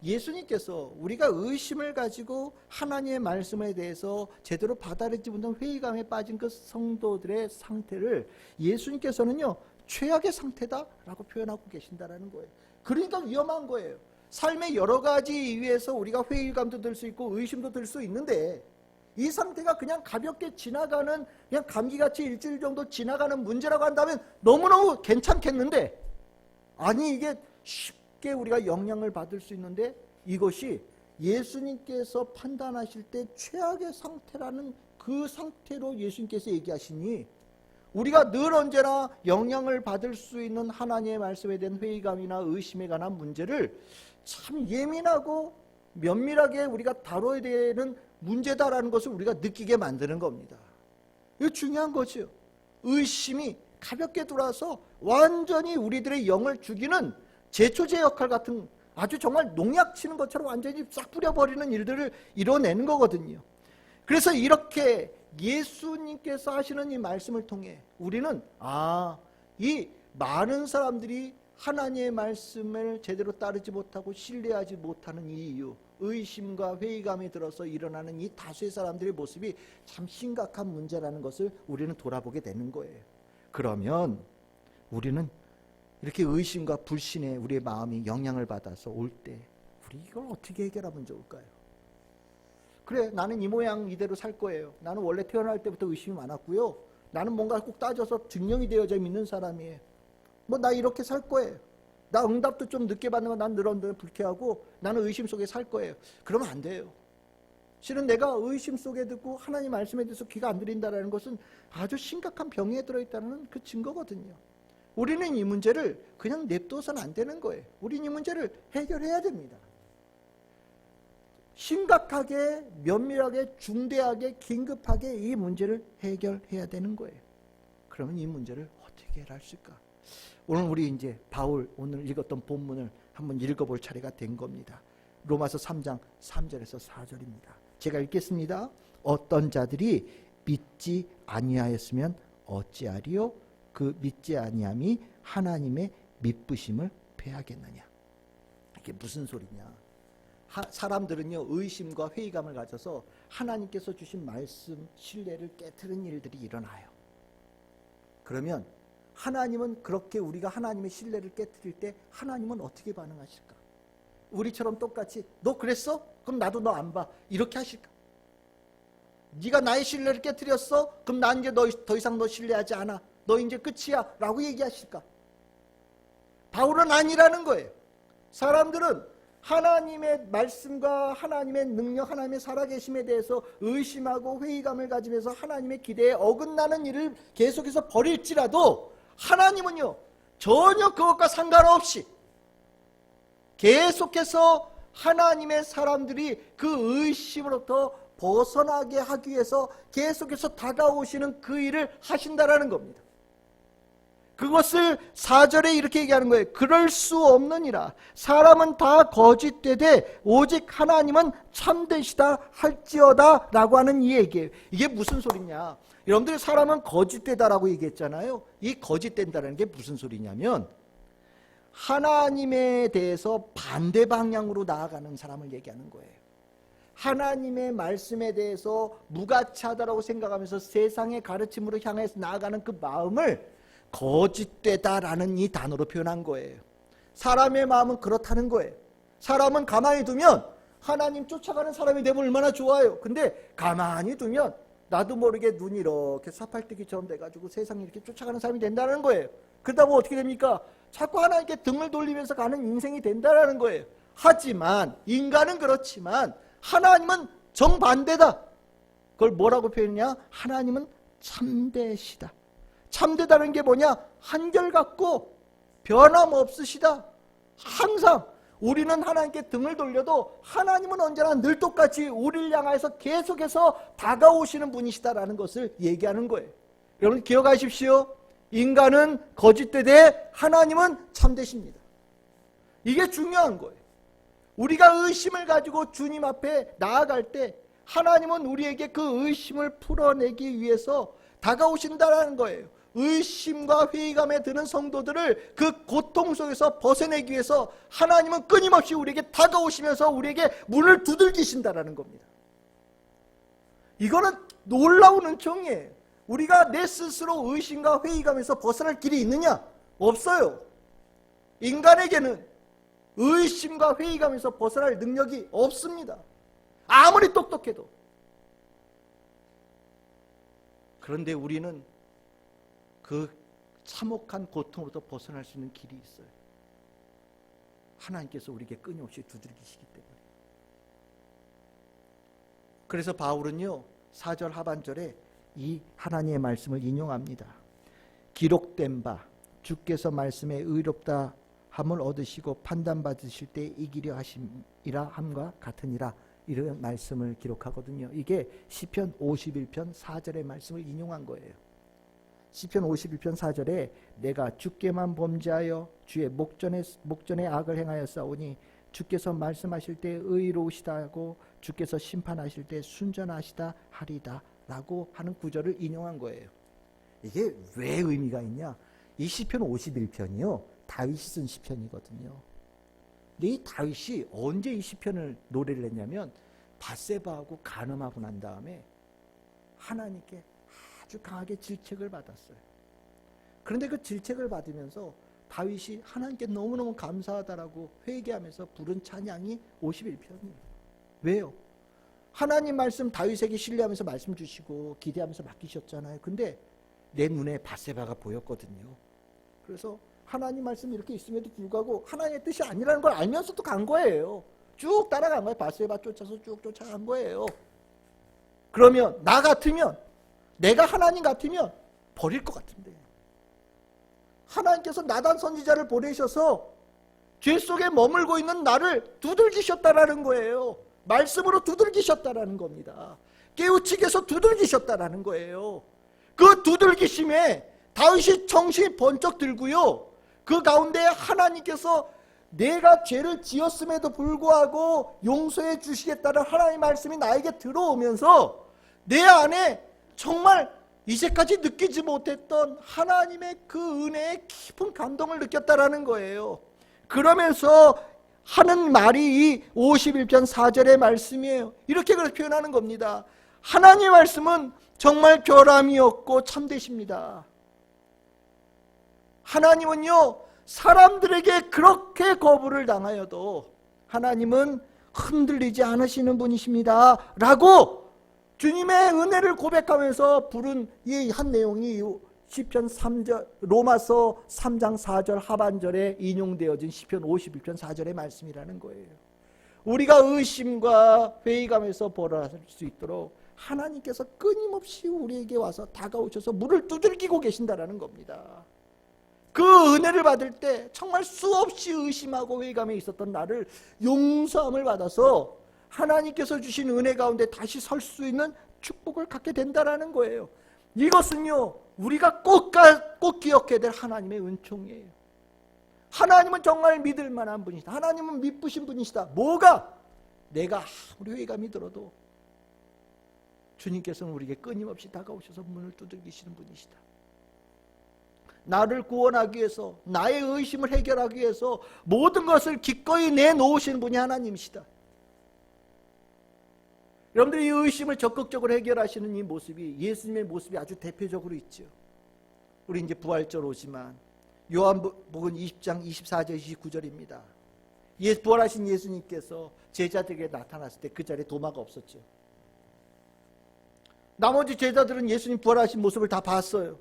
예수님께서 우리가 의심을 가지고 하나님의 말씀에 대해서 제대로 받아들이지 못한 회의감에 빠진 그 성도들의 상태를 예수님께서는요 최악의 상태다라고 표현하고 계신다라는 거예요. 그러니까 위험한 거예요. 삶의 여러 가지 이유에서 우리가 회의감도 들 수 있고 의심도 들 수 있는데 이 상태가 그냥 가볍게 지나가는, 그냥 감기같이 일주일 정도 지나가는 문제라고 한다면 너무너무 괜찮겠는데, 아니 이게 쉽게 우리가 영향을 받을 수 있는데 이것이 예수님께서 판단하실 때 최악의 상태라는 그 상태로 예수님께서 얘기하시니 우리가 늘 언제나 영향을 받을 수 있는 하나님의 말씀에 대한 회의감이나 의심에 관한 문제를 참 예민하고 면밀하게 우리가 다뤄야 되는 문제다라는 것을 우리가 느끼게 만드는 겁니다. 이거 중요한 거죠. 의심이 가볍게 들어와서 완전히 우리들의 영을 죽이는 제초제 역할 같은, 아주 정말 농약 치는 것처럼 완전히 싹 뿌려버리는 일들을 이뤄내는 거거든요. 그래서 이렇게 예수님께서 하시는 이 말씀을 통해 우리는 이 많은 사람들이 하나님의 말씀을 제대로 따르지 못하고 신뢰하지 못하는 이 이유, 의심과 회의감이 들어서 일어나는 이 다수의 사람들의 모습이 참 심각한 문제라는 것을 우리는 돌아보게 되는 거예요. 그러면 우리는 이렇게 의심과 불신에 우리의 마음이 영향을 받아서 올 때 우리 이걸 어떻게 해결하면 좋을까요? 그래, 나는 이 모양 이대로 살 거예요. 나는 원래 태어날 때부터 의심이 많았고요. 나는 뭔가 꼭 따져서 증명이 되어져 믿는 사람이에요. 나 이렇게 살 거예요. 나 응답도 좀 늦게 받는 건 난 늘 불쾌하고 나는 의심 속에 살 거예요. 그러면 안 돼요. 실은 내가 의심 속에 듣고 하나님 말씀에 대해서 귀가 안 들린다는 것은 아주 심각한 병에 들어있다는 그 증거거든요. 우리는 이 문제를 그냥 냅둬서는 안 되는 거예요. 우리는 이 문제를 해결해야 됩니다. 심각하게, 면밀하게, 중대하게, 긴급하게 이 문제를 해결해야 되는 거예요. 그러면 이 문제를 어떻게 해결할까? 오늘 우리 이제 바울 오늘 읽었던 본문을 한번 읽어볼 차례가 된 겁니다. 로마서 3장 3절에서 4절입니다. 제가 읽겠습니다. 어떤 자들이 믿지 아니하였으면 어찌하리요? 그 믿지 아니함이 하나님의 믿부심을 패하겠느냐? 이게 무슨 소리냐? 사람들은요 의심과 회의감을 가져서 하나님께서 주신 말씀 신뢰를 깨트리는 일들이 일어나요. 그러면 하나님은 그렇게 우리가 하나님의 신뢰를 깨트릴 때 하나님은 어떻게 반응하실까? 우리처럼 똑같이 너 그랬어? 그럼 나도 너 안 봐. 이렇게 하실까? 네가 나의 신뢰를 깨트렸어? 그럼 난 이제 더 이상 너 신뢰하지 않아. 너 이제 끝이야. 라고 얘기하실까? 바울은 아니라는 거예요. 사람들은 하나님의 말씀과 하나님의 능력, 하나님의 살아계심에 대해서 의심하고 회의감을 가지면서 하나님의 기대에 어긋나는 일을 계속해서 벌일지라도 하나님은요 전혀 그것과 상관없이 계속해서 하나님의 사람들이 그 의심으로부터 벗어나게 하기 위해서 계속해서 다가오시는 그 일을 하신다라는 겁니다. 그것을 4절에 이렇게 얘기하는 거예요. 그럴 수 없느니라. 사람은 다 거짓되되 오직 하나님은 참되시다 할지어다 라고 하는 이 얘기예요. 이게 무슨 소리냐? 여러분들 사람은 거짓되다라고 얘기했잖아요. 이 거짓된다는 게 무슨 소리냐면 하나님에 대해서 반대 방향으로 나아가는 사람을 얘기하는 거예요. 하나님의 말씀에 대해서 무가치하다라고 생각하면서 세상의 가르침으로 향해서 나아가는 그 마음을 거짓되다라는 이 단어로 표현한 거예요. 사람의 마음은 그렇다는 거예요. 사람은 가만히 두면 하나님 쫓아가는 사람이 되면 얼마나 좋아요. 근데 가만히 두면 나도 모르게 눈이 이렇게 사팔뜨기처럼 돼가지고 세상에 이렇게 쫓아가는 사람이 된다는 거예요. 그러다 보면 어떻게 됩니까? 자꾸 하나님께 등을 돌리면서 가는 인생이 된다는 거예요. 하지만 인간은 그렇지만 하나님은 정반대다. 그걸 뭐라고 표현했냐? 하나님은 참되시다. 참되다는 게 뭐냐? 한결같고 변함없으시다. 항상 우리는 하나님께 등을 돌려도 하나님은 언제나 늘 똑같이 우리를 향해서 계속해서 다가오시는 분이시다라는 것을 얘기하는 거예요. 여러분 기억하십시오. 인간은 거짓되되 하나님은 참되십니다. 이게 중요한 거예요. 우리가 의심을 가지고 주님 앞에 나아갈 때 하나님은 우리에게 그 의심을 풀어내기 위해서 다가오신다는 거예요. 의심과 회의감에 드는 성도들을 그 고통 속에서 벗어내기 위해서 하나님은 끊임없이 우리에게 다가오시면서 우리에게 문을 두들기신다라는 겁니다. 이거는 놀라운 은총이에요. 우리가 내 스스로 의심과 회의감에서 벗어날 길이 있느냐? 없어요. 인간에게는 의심과 회의감에서 벗어날 능력이 없습니다. 아무리 똑똑해도. 그런데 우리는 그 참혹한 고통으로부터 벗어날 수 있는 길이 있어요. 하나님께서 우리에게 끊임없이 두들기시기 때문에. 그래서 바울은요 4절 하반절에 이 하나님의 말씀을 인용합니다. 기록된 바 주께서 말씀에 의롭다 함을 얻으시고 판단받으실 때 이기려 하심이라 함과 같으니라, 이런 말씀을 기록하거든요. 이게 시편 51편 4절의 말씀을 인용한 거예요. 시편 51편 4절에 내가 주께만 범죄하여 주의 목전에 악을 행하여 싸우니 주께서 말씀하실 때 의로우시다 하고 주께서 심판하실 때 순전하시다 하리다 라고 하는 구절을 인용한 거예요. 이게 왜 의미가 있냐? 이 시편 51편이요 다윗이 쓴 시편이거든요. 근데 이 다윗이 언제 이 시편을 노래를 했냐면 밧세바하고 간음하고 난 다음에 하나님께 아주 강하게 질책을 받았어요. 그런데 그 질책을 받으면서 다윗이 하나님께 너무너무 감사하다라고 회개하면서 부른 찬양이 51편이에요. 왜요? 하나님 말씀 다윗에게 신뢰하면서 말씀 주시고 기대하면서 맡기셨잖아요. 근데 내 눈에 밧세바가 보였거든요. 그래서 하나님 말씀이 이렇게 있음에도 불구하고 하나님의 뜻이 아니라는 걸 알면서도 간 거예요. 쭉 따라간 거예요. 밧세바 쫓아서 쭉 쫓아간 거예요. 그러면 나 같으면, 내가 하나님 같으면 버릴 것 같은데, 하나님께서 나단 선지자를 보내셔서 죄 속에 머물고 있는 나를 두들기셨다라는 거예요. 말씀으로 두들기셨다라는 겁니다. 깨우치기 해서 두들기셨다라는 거예요. 그 두들기심에 다윗이 정신이 번쩍 들고요, 그 가운데 하나님께서 내가 죄를 지었음에도 불구하고 용서해 주시겠다는 하나님의 말씀이 나에게 들어오면서 내 안에 정말 이제까지 느끼지 못했던 하나님의 그 은혜의 깊은 감동을 느꼈다라는 거예요. 그러면서 하는 말이 이 51편 4절의 말씀이에요. 이렇게 그렇게 표현하는 겁니다. 하나님의 말씀은 정말 결함이 없고 참되십니다. 하나님은요 사람들에게 그렇게 거부를 당하여도 하나님은 흔들리지 않으시는 분이십니다 라고 주님의 은혜를 고백하면서 부른 이 한 내용이 시편 3절, 로마서 3장 4절 하반절에 인용되어진 시편 51편 4절의 말씀이라는 거예요. 우리가 의심과 회의감에서 벗어날 수 있도록 하나님께서 끊임없이 우리에게 와서 다가오셔서 문을 두들기고 계신다라는 겁니다. 그 은혜를 받을 때 정말 수없이 의심하고 회의감에 있었던 나를 용서함을 받아서 하나님께서 주신 은혜 가운데 다시 설 수 있는 축복을 갖게 된다라는 거예요. 이것은요 우리가 꼭 기억해야 될 하나님의 은총이에요. 하나님은 정말 믿을 만한 분이시다. 하나님은 믿으신 분이시다. 뭐가? 내가 아무리 회의감이 들어도 주님께서는 우리에게 끊임없이 다가오셔서 문을 두들기시는 분이시다. 나를 구원하기 위해서, 나의 의심을 해결하기 위해서 모든 것을 기꺼이 내놓으시는 분이 하나님이시다. 여러분들이 이 의심을 적극적으로 해결하시는 이 모습이, 예수님의 모습이 아주 대표적으로 있죠. 우리 이제 부활절 오지만 요한복음 20장 24절 29절입니다. 부활하신 예수님께서 제자들에게 나타났을 때 그 자리에 도마가 없었죠. 나머지 제자들은 예수님 부활하신 모습을 다 봤어요.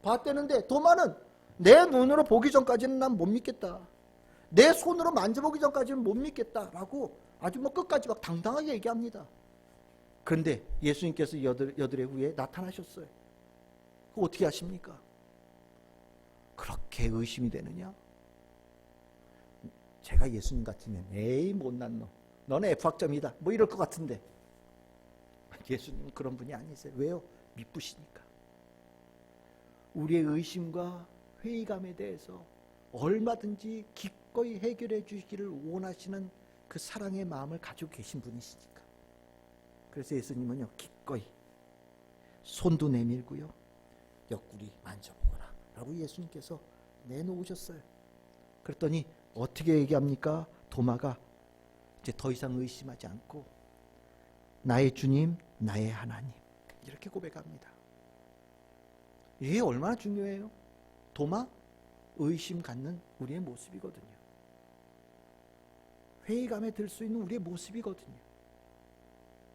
봤대는데 도마는 내 눈으로 보기 전까지는 난 못 믿겠다, 내 손으로 만져보기 전까지는 못 믿겠다 라고 아주 뭐 끝까지 막 당당하게 얘기합니다. 그런데 예수님께서 여드레 후에 나타나셨어요. 그거 어떻게 하십니까? 그렇게 의심이 되느냐? 제가 예수님 같으면 에이 못난 놈, 너는 F학점이다 뭐 이럴 것 같은데 예수님은 그런 분이 아니세요. 왜요? 미쁘시니까. 우리의 의심과 회의감에 대해서 얼마든지 기꺼이 해결해 주시기를 원하시는 그 사랑의 마음을 가지고 계신 분이시니까. 그래서 예수님은요, 기꺼이 손도 내밀고요, 옆구리 만져보거라 라고 예수님께서 내놓으셨어요. 그랬더니 어떻게 얘기합니까? 도마가 이제 더 이상 의심하지 않고 나의 주님, 나의 하나님 이렇게 고백합니다. 이게 얼마나 중요해요? 도마? 의심 갖는 우리의 모습이거든요. 회의감에 들 수 있는 우리의 모습이거든요.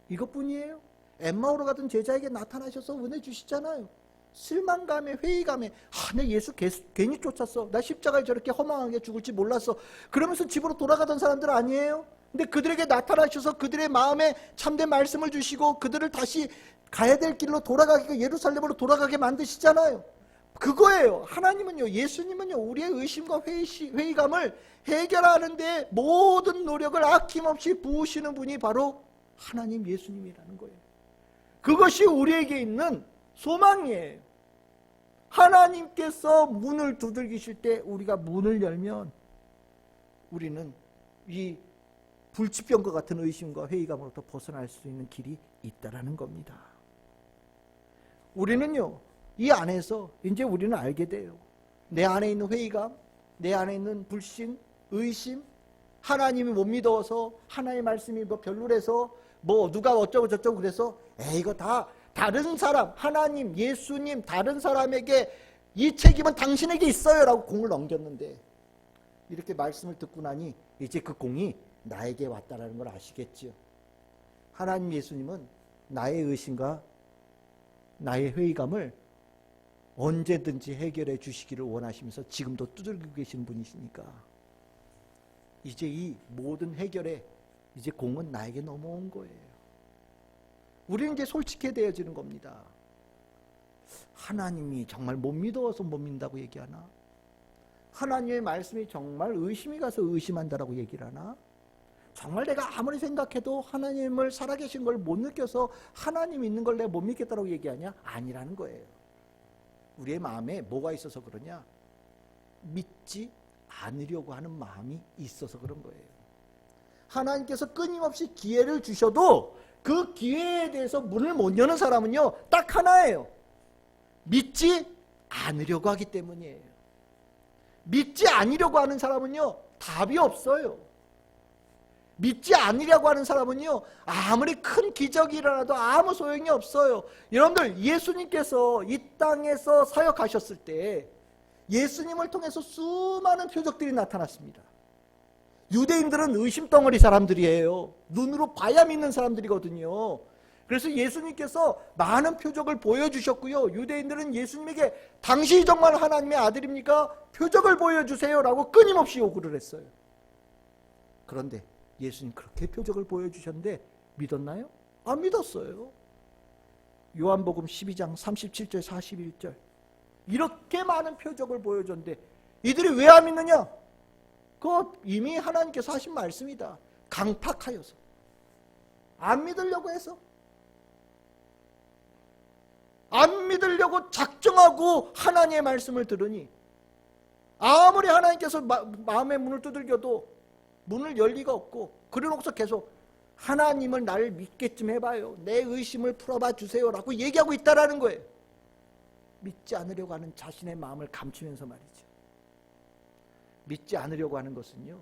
이것뿐이에요. 엠마오로 가던 제자에게 나타나셔서 은혜 주시잖아요. 실망감에, 회의감에, 내 예수 괜히 쫓았어. 나 십자가에 저렇게 허망하게 죽을지 몰랐어. 그러면서 집으로 돌아가던 사람들 아니에요? 근데 그들에게 나타나셔서 그들의 마음에 참된 말씀을 주시고 그들을 다시 가야 될 길로 돌아가게, 예루살렘으로 돌아가게 만드시잖아요. 그거예요. 하나님은요, 예수님은요, 우리의 의심과 회의감을 해결하는데 모든 노력을 아낌없이 부으시는 분이 바로 하나님 예수님이라는 거예요. 그것이 우리에게 있는 소망이에요. 하나님께서 문을 두들기실 때 우리가 문을 열면 우리는 이 불치병과 같은 의심과 회의감으로부터 벗어날 수 있는 길이 있다라는 겁니다. 우리는요, 이 안에서 이제 우리는 알게 돼요. 내 안에 있는 회의감, 내 안에 있는 불신, 의심, 하나님이 못 믿어서, 하나님의 말씀이 뭐 별로라서, 뭐 누가 어쩌고 저쩌고 그래서 이거 다 다른 사람, 하나님, 예수님, 다른 사람에게 이 책임은 당신에게 있어요 라고 공을 넘겼는데, 이렇게 말씀을 듣고 나니 이제 그 공이 나에게 왔다라는 걸 아시겠지요. 하나님, 예수님은 나의 의심과 나의 회의감을 언제든지 해결해 주시기를 원하시면서 지금도 두들기고 계신 분이시니까 이제 이 모든 해결에 이제 공은 나에게 넘어온 거예요. 우리는 이제 솔직해 되어지는 겁니다. 하나님이 정말 못 믿어서 못 믿는다고 얘기하나? 하나님의 말씀이 정말 의심이 가서 의심한다라고 얘기를 하나? 정말 내가 아무리 생각해도 하나님을 살아계신 걸 못 느껴서 하나님 있는 걸 내가 못 믿겠다라고 얘기하냐? 아니라는 거예요. 우리의 마음에 뭐가 있어서 그러냐? 믿지 않으려고 하는 마음이 있어서 그런 거예요. 하나님께서 끊임없이 기회를 주셔도 그 기회에 대해서 문을 못 여는 사람은요, 딱 하나예요. 믿지 않으려고 하기 때문이에요. 믿지 않으려고 하는 사람은요, 답이 없어요. 믿지 않으려고 하는 사람은요, 아무리 큰 기적이 일어나도 아무 소용이 없어요. 여러분들, 예수님께서 이 땅에서 사역하셨을 때 예수님을 통해서 수많은 표적들이 나타났습니다. 유대인들은 의심덩어리 사람들이에요. 눈으로 봐야 믿는 사람들이거든요. 그래서 예수님께서 많은 표적을 보여주셨고요. 유대인들은 예수님에게 당신이 정말 하나님의 아들입니까? 표적을 보여주세요 라고 끊임없이 요구를 했어요. 그런데 예수님 그렇게 표적을 보여주셨는데 믿었나요? 안 믿었어요. 요한복음 12장 37절 41절 이렇게 많은 표적을 보여줬는데 이들이 왜 안 믿느냐? 그거 이미 하나님께서 하신 말씀이다. 강팍하여서 안 믿으려고 해서, 안 믿으려고 작정하고 하나님의 말씀을 들으니 아무리 하나님께서 마음의 문을 두들겨도 문을 열 리가 없고, 그래놓고서 계속 하나님을 나를 믿게끔 해봐요, 내 의심을 풀어봐 주세요 라고 얘기하고 있다라는 거예요. 믿지 않으려고 하는 자신의 마음을 감추면서 말이죠. 믿지 않으려고 하는 것은요,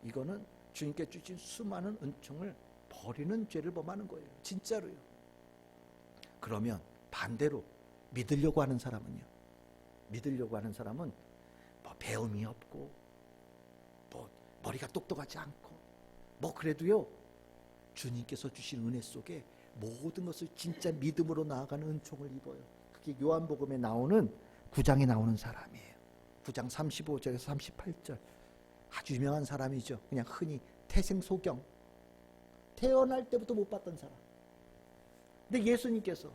이거는 주님께 주신 수많은 은총을 버리는 죄를 범하는 거예요. 진짜로요. 그러면 반대로 믿으려고 하는 사람은요, 믿으려고 하는 사람은 뭐 배움이 없고 뭐 머리가 똑똑하지 않고 뭐 그래도요, 주님께서 주신 은혜 속에 모든 것을 진짜 믿음으로 나아가는 은총을 입어요. 그게 요한복음에 나오는 9장에 나오는 사람이에요. 9장 35절에서 38절 아주 유명한 사람이죠. 그냥 흔히 태생소경, 태어날 때부터 못 봤던 사람. 근데 예수님께서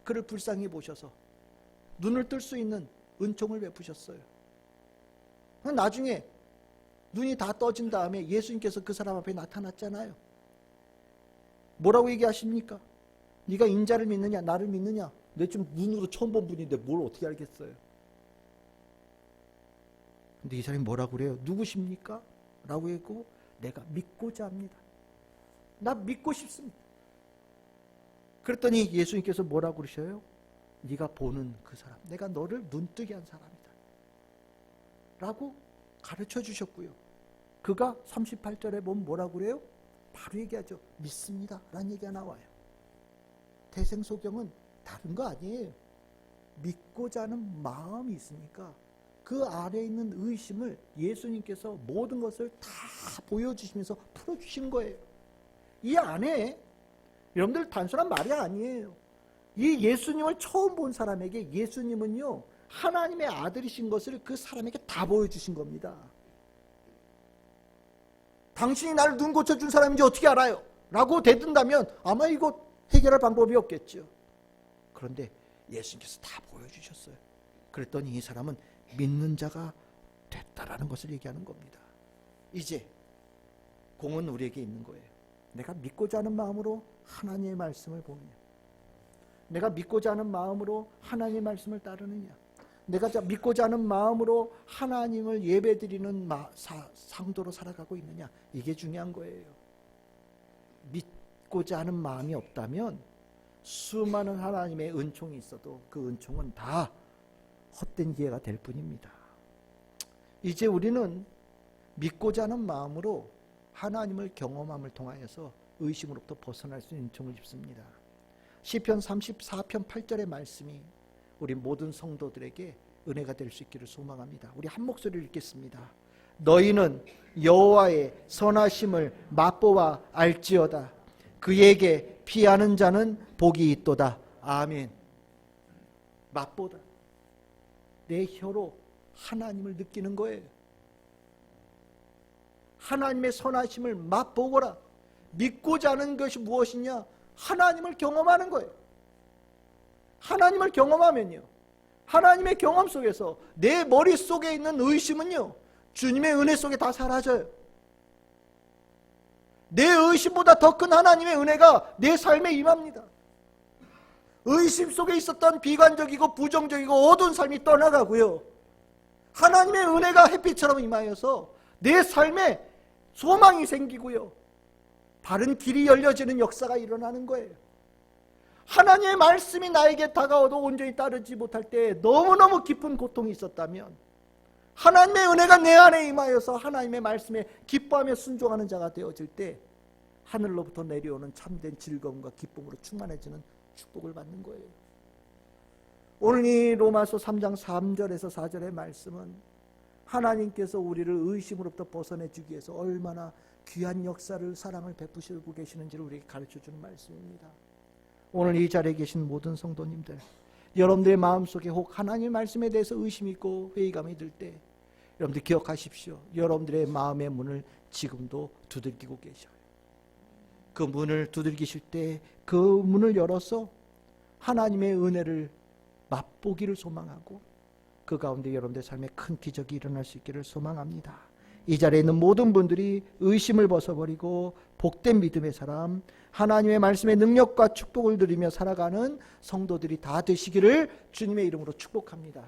그를 불쌍히 보셔서 눈을 뜰 수 있는 은총을 베푸셨어요. 나중에 눈이 다 떠진 다음에 예수님께서 그 사람 앞에 나타났잖아요. 뭐라고 얘기하십니까? 네가 인자를 믿느냐 나를 믿느냐? 내 지금 눈으로 처음 본 분인데 뭘 어떻게 알겠어요? 근데 이 사람이 뭐라고 그래요? 누구십니까? 라고 했고, 내가 믿고자 합니다. 나 믿고 싶습니다. 그랬더니 예수님께서 뭐라고 그러셔요? 네가 보는 그 사람, 내가 너를 눈뜨게 한 사람이다 라고 가르쳐 주셨고요. 그가 38절에 보면 뭐라고 그래요? 바로 얘기하죠. 믿습니다 라는 얘기가 나와요. 대생소경은 다른 거 아니에요. 믿고자 하는 마음이 있으니까 그 안에 있는 의심을 예수님께서 모든 것을 다 보여주시면서 풀어주신 거예요. 이 안에 여러분들 단순한 말이 아니에요. 이 예수님을 처음 본 사람에게 예수님은요 하나님의 아들이신 것을 그 사람에게 다 보여주신 겁니다. 당신이 나를 눈 고쳐준 사람인지 어떻게 알아요? 라고 대든다면 아마 이거 해결할 방법이 없겠죠. 그런데 예수님께서 다 보여주셨어요. 그랬더니 이 사람은 믿는 자가 됐다라는 것을 얘기하는 겁니다. 이제 공은 우리에게 있는 거예요. 내가 믿고자 하는 마음으로 하나님의 말씀을 보느냐, 내가 믿고자 하는 마음으로 하나님의 말씀을 따르느냐, 내가 믿고자 하는 마음으로 하나님을 예배드리는 상도로 살아가고 있느냐, 이게 중요한 거예요. 믿고자 하는 마음이 없다면 수많은 하나님의 은총이 있어도 그 은총은 다 헛된 기회가 될 뿐입니다. 이제 우리는 믿고자 하는 마음으로 하나님을 경험함을 통하여서 의심으로부터 벗어날 수 있는 은총을 입습니다. 시편 34편 8절의 말씀이 우리 모든 성도들에게 은혜가 될 수 있기를 소망합니다. 우리 한 목소리를 읽겠습니다. 너희는 여호와의 선하심을 맛보아 알지어다. 그에게 피하는 자는 복이 있도다. 아멘. 맛보다. 내 혀로 하나님을 느끼는 거예요. 하나님의 선하심을 맛보거라. 믿고자 하는 것이 무엇이냐? 하나님을 경험하는 거예요. 하나님을 경험하면요, 하나님의 경험 속에서 내 머릿속에 있는 의심은요 주님의 은혜 속에 다 사라져요. 내 의심보다 더 큰 하나님의 은혜가 내 삶에 임합니다. 의심 속에 있었던 비관적이고 부정적이고 어두운 삶이 떠나가고요, 하나님의 은혜가 햇빛처럼 임하여서 내 삶에 소망이 생기고요, 바른 길이 열려지는 역사가 일어나는 거예요. 하나님의 말씀이 나에게 다가와도 온전히 따르지 못할 때 너무너무 깊은 고통이 있었다면 하나님의 은혜가 내 안에 임하여서 하나님의 말씀에 기뻐하며 순종하는 자가 되어질 때 하늘로부터 내려오는 참된 즐거움과 기쁨으로 충만해지는 축복을 받는 거예요. 오늘 이 로마서 3장 3절에서 4절의 말씀은 하나님께서 우리를 의심으로부터 벗어내주기 위해서 얼마나 귀한 역사를, 사랑을 베푸시고 계시는지를 우리에게 가르쳐주는 말씀입니다. 오늘 이 자리에 계신 모든 성도님들, 여러분들의 마음속에 혹 하나님의 말씀에 대해서 의심이 있고 회의감이 들 때 여러분들 기억하십시오. 여러분들의 마음의 문을 지금도 두들기고 계셔요. 그 문을 두들기실 때 그 문을 열어서 하나님의 은혜를 맛보기를 소망하고 그 가운데 여러분들의 삶에 큰 기적이 일어날 수 있기를 소망합니다. 이 자리에 있는 모든 분들이 의심을 벗어버리고 복된 믿음의 사람, 하나님의 말씀의 능력과 축복을 누리며 살아가는 성도들이 다 되시기를 주님의 이름으로 축복합니다.